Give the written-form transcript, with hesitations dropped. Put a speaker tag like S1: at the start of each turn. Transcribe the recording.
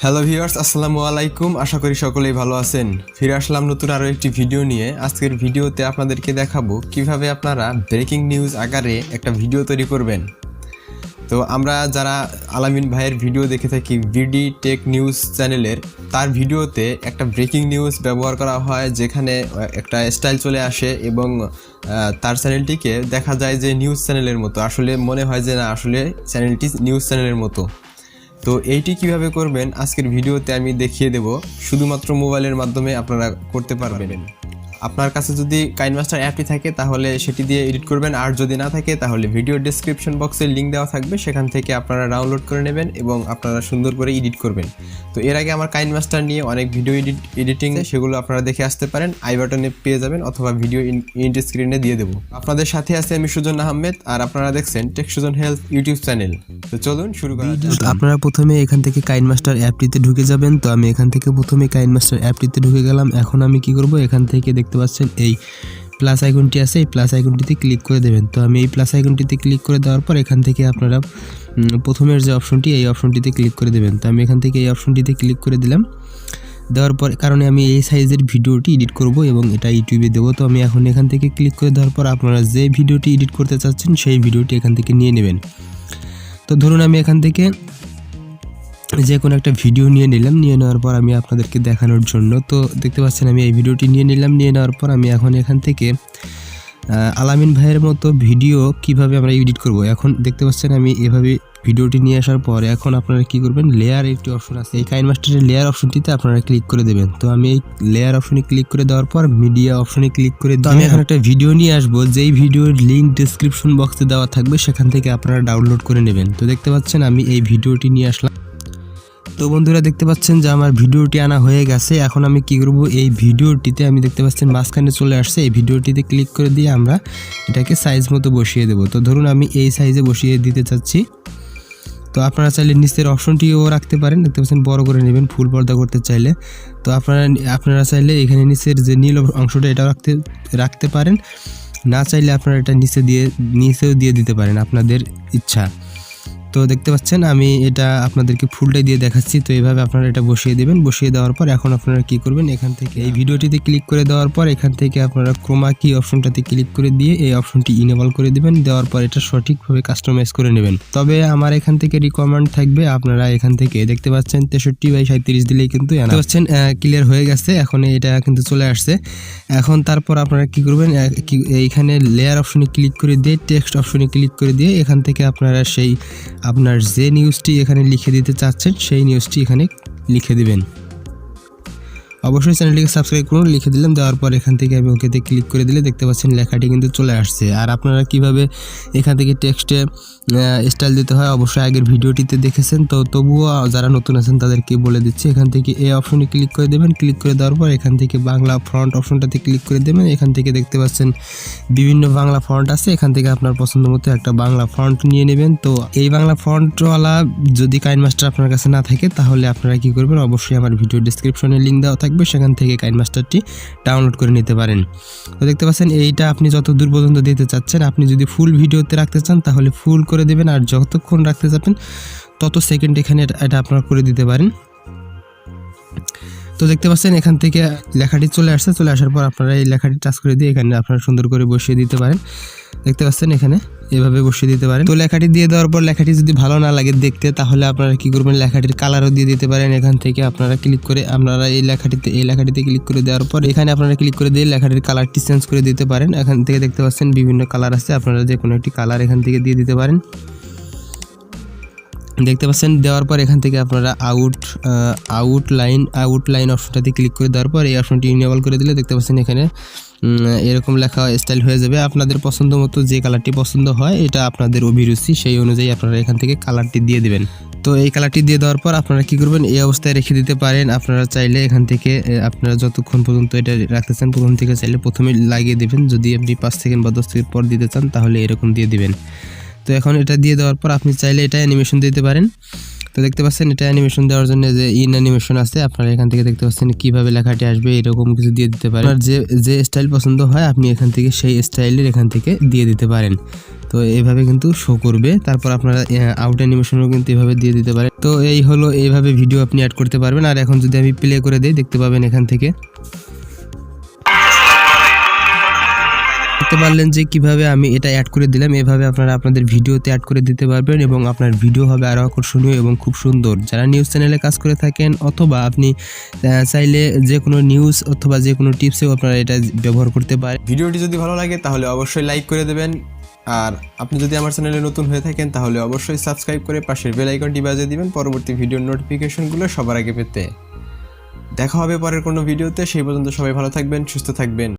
S1: Hello viewers, আসসালামু আলাইকুম। আশা করি সকলেই ভালো আছেন। ফিরে আসলাম নতুন আরও একটি ভিডিও নিয়ে। আজকের ভিডিওতে আপনাদেরকে দেখাবো কিভাবে আপনারা ব্রেকিং নিউজ আকারে একটা ভিডিও তৈরি করবেন। তো আমরা যারা আলামিন ভাইয়ের ভিডিও দেখে থাকি ভিডি টেক নিউজ চ্যানেলের, তার ভিডিওতে একটা ব্রেকিং নিউজ ব্যবহার করা হয়, যেখানে একটা স্টাইল চলে আসে এবং তার চ্যানেলটিকে দেখা যায় যে নিউজ চ্যানেলের মতো, আসলে মনে হয় যে না, আসলে চ্যানেলটি নিউজ চ্যানেলের মতো। তো এইটি কিভাবে করবেন আজকের ভিডিওতে আমি দেখিয়ে দেব। শুধুমাত্র মোবাইলের মাধ্যমে আপনারা করতে পারবেন। আপনার কাছে যদি কাইনমাস্টার অ্যাপটি থাকে তাহলে সেটি দিয়ে এডিট করবেন, আর যদি না থাকে তাহলে ভিডিও ডেসক্রিপশন বক্সে লিঙ্ক দেওয়া থাকবে, সেখান থেকে আপনারা ডাউনলোড করে নেবেন এবং আপনারা সুন্দর করে এডিট করবেন। তো এর আগে আমার কাইনমাস্টার নিয়ে অনেক ভিডিও এডিটিং, সেগুলো আপনারা দেখে আসতে পারেন, আই বাটনে পেয়ে যাবেন অথবা ভিডিও ইন্ড স্ক্রিনে দিয়ে দেবো। আপনাদের সাথে আছে আমি সুজন আহমেদ, আর আপনারা দেখছেন tech Sujon health YouTube channel. তো চলুন শুরু করা যাক।
S2: আপনারা প্রথমে এখান থেকে কাইনমাস্টার অ্যাপটিতে ঢুকে যাবেন। তো আমি এখান থেকে প্রথমে কাইনমাস্টার অ্যাপটিতে ঢুকে গেলাম। এখন আমি কি করব, এখান থেকে দেখতে পাচ্ছেন এই প্লাস আইকনটি আছে, এই প্লাস আইকনটিতে ক্লিক করে দেবেন। তো আমি এই প্লাস আইকনটিতে ক্লিক করে দেওয়ার পর এখান থেকে আপনারা প্রথমের যে অপশনটি, এই অপশনটিতে ক্লিক করে দেবেন। তো আমি এখান থেকে এই অপশনটিতে ক্লিক করে দিলাম। দেওয়ার পর কারণে আমি এই সাইজের ভিডিওটি এডিট করব এবং এটা ইউটিউবে দেবো। তো আমি এখন এখান থেকে ক্লিক করে দেওয়ার পর আপনারা যে ভিডিওটি এডিট করতে চাচ্ছেন সেই ভিডিওটি এখান থেকে নিয়ে নেবেন। তো ধরুন আমি এখান থেকে যে কোনো একটা ভিডিও নিয়ে নিলাম। নিয়ে নেওয়ার পর আমি আপনাদেরকে দেখানোর জন্য, তো দেখতে পাচ্ছেন আমি এই ভিডিওটি নিয়ে নিলাম। নিয়ে নেওয়ার পর আমি এখন এখান থেকে আলামিন ভাইয়ের মতো ভিডিও কিভাবে আমরা এডিট করব, এখন দেখতে পাচ্ছেন আমি এভাবে ভিডিওটি নিয়ে আসার পর এখন আপনারা কি করবেন, লেয়ার একটি অপশন আছে, এই কাইনমাস্টারের লেয়ার অপশনটিতে আপনারা ক্লিক করে দেবেন। তো আমি এই লেয়ার অপশনে ক্লিক করে দেওয়ার পর মিডিয়া অপশনে ক্লিক করে দিয়ে আমি এখন একটা ভিডিও নিয়ে আসবো, যেই ভিডিওর লিঙ্ক ডেসক্রিপশন বক্সে দেওয়া থাকবে, সেখান থেকে আপনারা ডাউনলোড করে নেবেন। তো দেখতে পাচ্ছেন আমি এই ভিডিওটি নিয়ে আসলাম। তো বন্ধুরা দেখতে পাচ্ছেন যে আমার ভিডিওটি আনা হয়ে গেছে। এখন আমি কি করব, এই ভিডিওটিতে আমি দেখতে পাচ্ছেন মাঝখানে চলে আসছে, এই ভিডিওটিতে ক্লিক করে দিয়ে আমরা এটাকে সাইজ মতো বসিয়ে দেব। তো ধরুন আমি এই সাইজে বসিয়ে দিতে চাচ্ছি। তো আপনারা চাইলে নিচের অপশনটিও রাখতে পারেন, দেখতে পাচ্ছেন বড় করে নেবেন ফুল পর্দা করতে চাইলে। তো আপনারা চাইলে এখানে নিচের যে নীল অংশটা এটাও রাখতে পারেন, না চাইলে আপনারা এটা নিচেও দিয়ে দিতে পারেন, আপনাদের ইচ্ছা। তো দেখতে পাচ্ছেন আমি এটা আপনাদেরকে ফুলটাই দিয়ে দেখাচ্ছি। তো এইভাবে আপনারা এটা বসিয়ে দেবেন। বসিয়ে দেওয়ার পর এখন আপনারা কি করবেন, এখান থেকে এই ভিডিওটিতে ক্লিক করে দেওয়ার পর এখান থেকে আপনারা ক্রোমা কি অপশনটাতে ক্লিক করে দিয়ে এই অপশনটি ইনেবল করে দিবেন। দেওয়ার পর এটা সঠিকভাবে কাস্টমাইজ করে নেবেন। তবে আমার এখান থেকে রিকমেন্ড থাকবে, আপনারা এখান থেকে দেখতে পাচ্ছেন 63/37 দিলেই কিন্তু দেখতে পাচ্ছেন ক্লিয়ার হয়ে গেছে। এখন এটা কিন্তু চলে আসছে। এখন তারপর আপনারা কি করবেন, এইখানে লেয়ার অপশনে ক্লিক করে দিয়ে টেক্সট অপশনে ক্লিক করে দিয়ে এখান থেকে আপনারা সেই আপনার যে নিউজটি এখানে লিখে দিতে চাচ্ছেন সেই নিউজটি এখানে লিখে দিবেন। অবশ্যই চ্যানেলটিকে সাবস্ক্রাইব করুন, লিখে দিলাম। দেওয়ার পর এখান থেকে আমি ওকেতে ক্লিক করে দিলে দেখতে পাচ্ছেন লেখাটি কিন্তু চলে আসছে। আর আপনারা কিভাবে এখান থেকে টেক্সটে স্টাইল দিতে হয় অবশ্যই আগের ভিডিওটিতে দেখেছেন। তো তবুও যারা নতুন আছেন তাদেরকে বলে দিচ্ছি, এখান থেকে এই অপশনে ক্লিক করে দেবেন। ক্লিক করে দেওয়ার পর এখান থেকে বাংলা ফন্ট অপশনটাতে ক্লিক করে দেবেন। এখান থেকে দেখতে পাচ্ছেন বিভিন্ন বাংলা ফন্ট আছে, এখান থেকে আপনার পছন্দ মতো একটা বাংলা ফন্ট নিয়ে নেবেন। তো এই বাংলা ফন্টওয়ালা যদি কাইনমাস্টার আপনার কাছে না থাকে তাহলে আপনারা কি করবেন, অবশ্যই আমার ভিডিও ডেসক্রিপশনে লিঙ্ক দেওয়া থাকবে, সেখান থেকে কাইনমাস্টারটি ডাউনলোড করে নিতে পারেন। তো দেখতে পাচ্ছেন এইটা আপনি যত দূর পর্যন্ত দিতে চাচ্ছেন, আপনি যদি ফুল ভিডিওতে রাখতে চান তাহলে ফুল করে দেবেন, আর যতক্ষণ রাখতে চাচ্ছেন তত সেকেন্ড এখানে এটা আপনারা করে দিতে পারেন। তো দেখতে পাচ্ছেন এখান থেকে লেখাটি চলে আসছে। চলে আসার পর আপনারা এই লেখাটি টাচ করে দিয়ে এখানে আপনারা সুন্দর করে বসিয়ে দিতে পারেন। দেখতে পাচ্ছেন এখানে এভাবে বসিয়ে দিতে পারেন। তো লেখাটি দিয়ে দেওয়ার পর লেখাটি যদি ভালো না লাগে দেখতে, তাহলে আপনারা কি করবেন, লেখাটির কালারও দিয়ে দিতে পারেন। এখান থেকে আপনারা ক্লিক করে আপনারা এই লেখাটিতে ক্লিক করে দেওয়ার পর এখানে আপনারা ক্লিক করে দিয়ে লেখাটির কালারটি চেঞ্জ করে দিতে পারেন। এখান থেকে দেখতে পাচ্ছেন বিভিন্ন কালার আছে, আপনারা যে কোনো একটি কালার এখান থেকে দিয়ে দিতে পারেন। দেখতে পাচ্ছেন দেওয়ার পর এখান থেকে আপনারা আউটলাইন অপশনটাতে ক্লিক করে দেওয়ার পর এই অপশনটি ইনেবল করে দিলে দেখতে পাচ্ছেন এখানে এরকম লেখা স্টাইল হয়ে যাবে। আপনাদের পছন্দ মতো যে কালারটি পছন্দ হয়, এটা আপনাদের অভিরুচি, সেই অনুযায়ী আপনারা এখান থেকে কালারটি দিয়ে দিবেন। তো এই কালারটি দিয়ে দেওয়ার পর আপনারা কি করবেন, এই অবস্থায় রেখে দিতে পারেন। আপনারা চাইলে এখান থেকে আপনারা যতক্ষণ পর্যন্ত এটা রাখতে চান প্রথম থেকে চাইলে প্রথমে লাগিয়ে দেবেন। যদি আপনি 5 সেকেন্ড বা 10 সেকেন্ড পর দিতে চান তাহলে এরকম দিয়ে দিবেন। তো এখন এটা দিয়ে দেওয়ার পর আপনি চাইলে এটা অ্যানিমেশন দিতে পারেন। তো তো দেখতে পাচ্ছেন এটা অ্যানিমেশন দেওয়ার জন্য যে ইন অ্যানিমেশন আছে, আপনারা এখান থেকে দেখতে পাচ্ছেন কিভাবে লেখাটি আসবে, এরকম কিছু দিয়ে দিতে পারেন। আপনার যে স্টাইল পছন্দ হয় আপনি এখান থেকে সেই স্টাইলের এখান থেকে দিয়ে দিতে পারেন। তো এইভাবে কিন্তু শো করবে। তারপর আপনারা আউট অ্যানিমেশনও কিন্তু এভাবে দিয়ে দিতে পারেন। তো এই হলো, এইভাবে ভিডিও আপনি অ্যাড করতে পারবেন। আর এখন যদি আমি প্লে করে দিই, দেখতে পাবেন এখান থেকে দেখতে পারলেন যে কিভাবে আমি এটা অ্যাড করে দিলাম। এভাবে আপনারা আপনাদের ভিডিওতে অ্যাড করে দিতে পারবেন এবং আপনার ভিডিও হবে আরও আকর্ষণীয় এবং খুব সুন্দর। যারা নিউজ চ্যানেলে কাজ করে থাকেন অথবা আপনি চাইলে যে কোনো নিউজ অথবা যে কোনো টিপসেও আপনারা এটা ব্যবহার করতে পারেন।
S1: ভিডিওটি যদি ভালো লাগে তাহলে অবশ্যই লাইক করে দেবেন, আর আপনি যদি আমার চ্যানেলে নতুন হয়ে থাকেন তাহলে অবশ্যই সাবস্ক্রাইব করে পাশের বেল আইকনটি বাজিয়ে দিবেন পরবর্তী ভিডিওর নোটিফিকেশনগুলো সবার আগে পেতে। দেখা হবে পরের কোনো ভিডিওতে, সেই পর্যন্ত সবাই ভালো থাকবেন, সুস্থ থাকবেন।